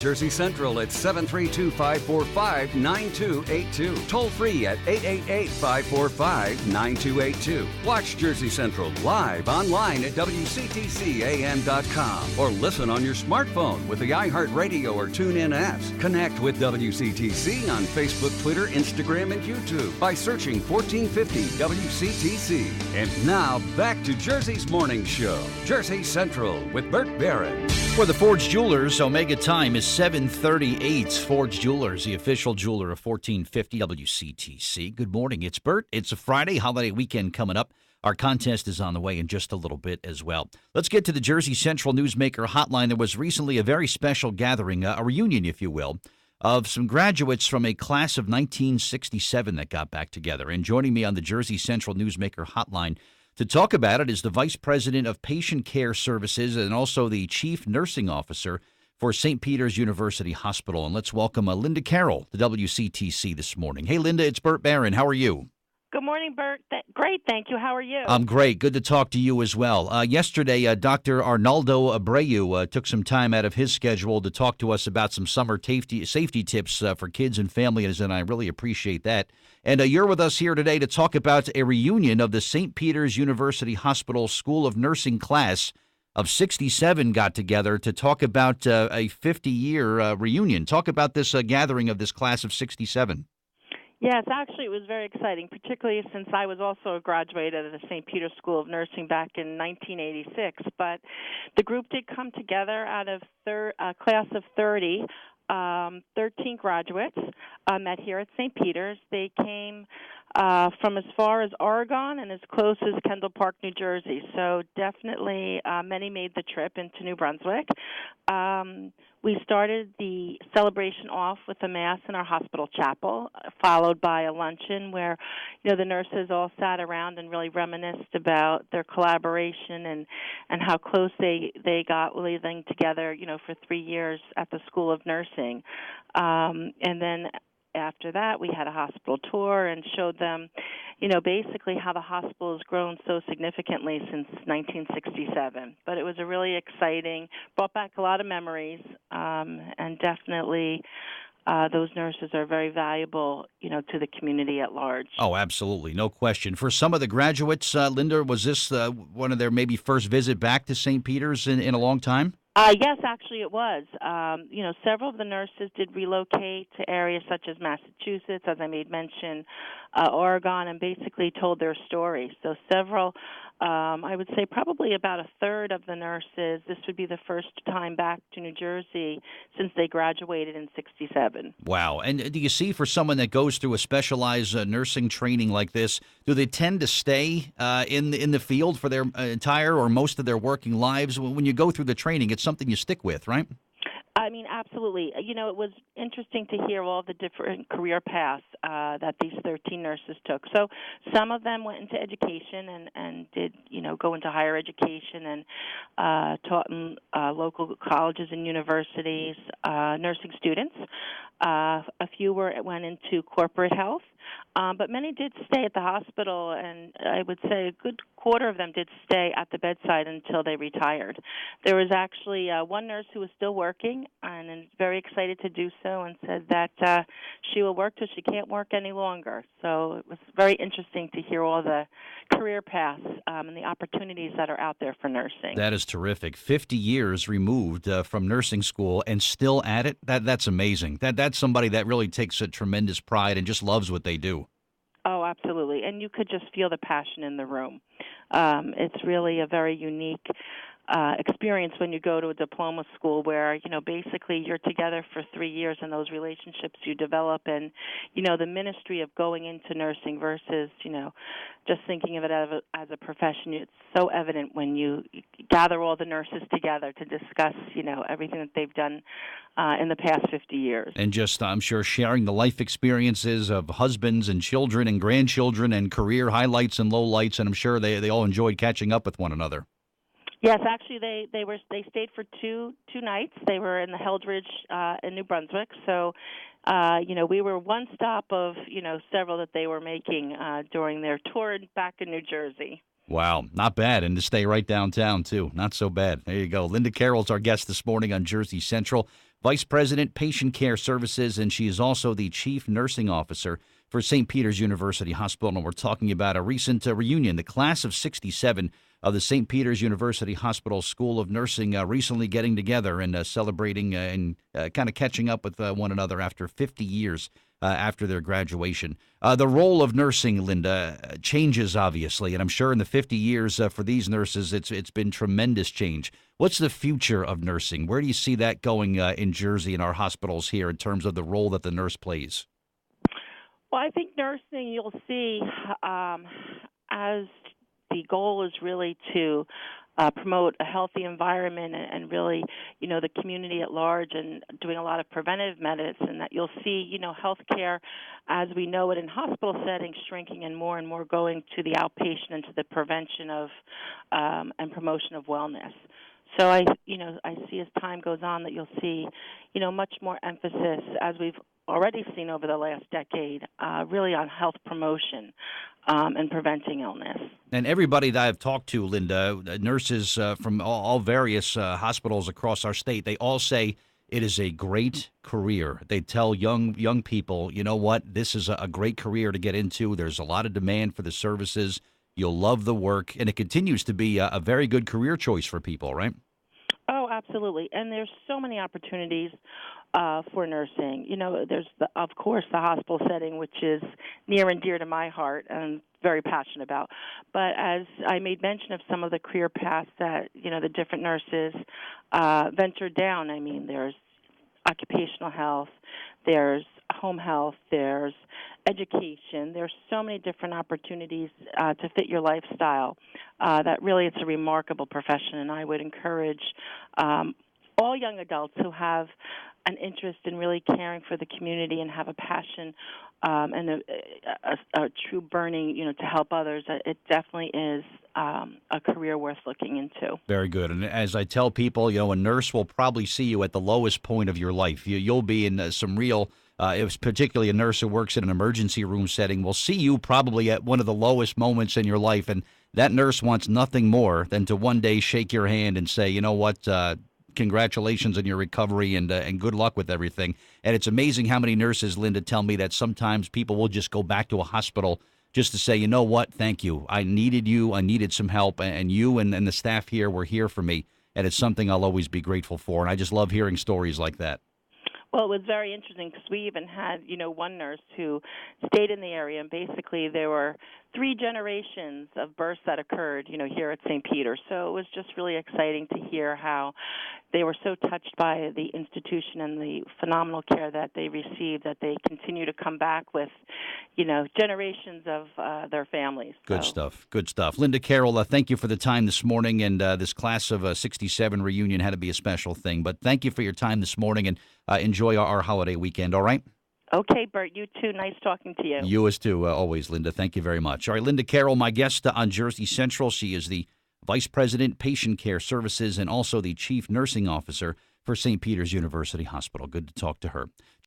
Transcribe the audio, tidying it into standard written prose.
Jersey Central at 732-545-9282. Toll free at 888-545-9282. Watch Jersey Central live online at WCTCAM.com or listen on your smartphone with the iHeartRadio or TuneIn apps. Connect with WCTC on Facebook, Twitter, Instagram, and YouTube by searching 1450 WCTC. And now back to Jersey's Morning Show. Jersey Central with Bert Barron. For the Forge Jewelers, Omega time is 7:38. Forge Jewelers, the official jeweler of 1450 WCTC. Good morning. It's Bert. It's a Friday, holiday weekend coming up. Our contest is on the way in just a little bit as well. Let's get to the Jersey Central Newsmaker Hotline. There was recently a very special gathering, a reunion, if you will, of some graduates from a class of 1967 that got back together. And joining me on the Jersey Central Newsmaker Hotline to talk about it is the Vice President of Patient Care Services and also the Chief Nursing Officer for St. Peter's University Hospital. And let's welcome Linda Carroll to WCTC this morning. Hey, Linda, it's Bert Barron. How are you? Good morning, Bert. Great, thank you. How are you? I'm great. Good to talk to you as well. Yesterday, Dr. Arnaldo Abreu took some time out of his schedule to talk to us about some summer safety tips for kids and families, and I really appreciate that. And you're with us here today to talk about a reunion of the St. Peter's University Hospital School of Nursing class of 67 got together to talk about a 50-year reunion. Talk about this gathering of this class of 67. Yes, actually it was very exciting, particularly since I was also a graduate of the St. Peter's School of Nursing back in 1986. But the group did come together out of a class of 30. 13 graduates met here at St. Peter's. They came from as far as Oregon and as close as Kendall Park, New Jersey. So definitely many made the trip into New Brunswick. We started the celebration off with a mass in our hospital chapel, followed by a luncheon where, the nurses all sat around and really reminisced about their collaboration and how close they got living together, for 3 years at the School of Nursing. And then after that, we had a hospital tour and showed them, basically how the hospital has grown so significantly since 1967. But it was a really exciting, brought back a lot of memories, and definitely those nurses are very valuable, to the community at large. Oh, absolutely. No question. For some of the graduates, Linda, was this one of their maybe first visit back to St. Peter's in a long time? Yes, actually it was. Several of the nurses did relocate to areas such as Massachusetts, as I made mention, Oregon, and basically told their story. So several, I would say probably about a third of the nurses, this would be the first time back to New Jersey since they graduated in 67. Wow. And do you see for someone that goes through a specialized nursing training like this, do they tend to stay in the field for their entire or most of their working lives? When you go through the training, it's something you stick with, right? I mean, absolutely. It was interesting to hear all the different career paths that these 13 nurses took. So some of them went into education and did, go into higher education and taught in local colleges and universities, nursing students. A few went into corporate health. But many did stay at the hospital, and I would say a good quarter of them did stay at the bedside until they retired. There was actually one nurse who was still working and is very excited to do so and said that she will work till she can't work any longer. So it was very interesting to hear all the career paths and the opportunities that are out there for nursing. That is terrific. 50 years removed from nursing school and still at it. That's amazing. That's somebody that really takes a tremendous pride and just loves what they do. Oh, absolutely. And you could just feel the passion in the room. It's really a very unique experience when you go to a diploma school where, basically you're together for 3 years and those relationships you develop and, the ministry of going into nursing versus, just thinking of it as a profession. It's so evident when you gather all the nurses together to discuss, everything that they've done in the past 50 years. And just, I'm sure, sharing the life experiences of husbands and children and grandchildren and career highlights and lowlights, and I'm sure they all enjoyed catching up with one another. Yes, actually, they stayed for two nights. They were in the Heldridge in New Brunswick, so we were one stop of several that they were making during their tour back in New Jersey. Wow, not bad, and to stay right downtown too, not so bad. There you go. Linda Carroll's our guest this morning on Jersey Central. Vice President, Patient Care Services, and she is also the Chief Nursing Officer for St. Peter's University Hospital. And we're talking about a recent reunion. The class of 67 of the St. Peter's University Hospital School of Nursing recently getting together and celebrating and kind of catching up with one another after 50 years after their graduation. The role of nursing, Linda, changes obviously, and I'm sure in the 50 years for these nurses, it's been tremendous change. What's the future of nursing? Where do you see that going in Jersey and our hospitals here in terms of the role that the nurse plays? Well, I think nursing, you'll see, as the goal is really to promote a healthy environment and really, the community at large, and doing a lot of preventive medicine, that you'll see, healthcare as we know it in hospital settings shrinking and more going to the outpatient and to the prevention of and promotion of wellness. So I see as time goes on that you'll see, much more emphasis, as we've already seen over the last decade, really on health promotion and preventing illness. And everybody that I've talked to, Linda, nurses from all various hospitals across our state, they all say it is a great career. They tell young people, you know what, this is a great career to get into. There's a lot of demand for the services. You'll love the work, and it continues to be a very good career choice for people, right? Oh, absolutely. And there's so many opportunities for nursing. There's, of course, the hospital setting, which is near and dear to my heart and very passionate about. But as I made mention of some of the career paths that, the different nurses ventured down, there's occupational health, there's home health, there's education. There's so many different opportunities to fit your lifestyle that really it's a remarkable profession, and I would encourage all young adults who have an interest in really caring for the community and have a passion and a true burning, to help others. It definitely is a career worth looking into. Very good. And as I tell people, a nurse will probably see you at the lowest point of your life. You'll be in some real, if particularly a nurse who works in an emergency room setting, will see you probably at one of the lowest moments in your life. And that nurse wants nothing more than to one day shake your hand and say, you know what, congratulations on your recovery and good luck with everything. And it's amazing how many nurses, Linda, tell me that sometimes people will just go back to a hospital just to say, you know what, thank you. I needed some help, and you and the staff here were here for me. And it's something I'll always be grateful for. And I just love hearing stories like that. Well, it was very interesting because we even had, one nurse who stayed in the area, and basically there were 3 generations of births that occurred, here at St. Peter's. So it was just really exciting to hear how they were so touched by the institution and the phenomenal care that they received that they continue to come back with, generations of their families. Good stuff. Good stuff. Linda Carroll, thank you for the time this morning. And this class of 67 reunion had to be a special thing. But thank you for your time this morning, and enjoy our holiday weekend, all right? Okay, Bert, you too. Nice talking to you. You as too, always, Linda. Thank you very much. All right, Linda Carroll, my guest on Jersey Central. She is the Vice President, Patient Care Services, and also the Chief Nursing Officer for St. Peter's University Hospital. Good to talk to her.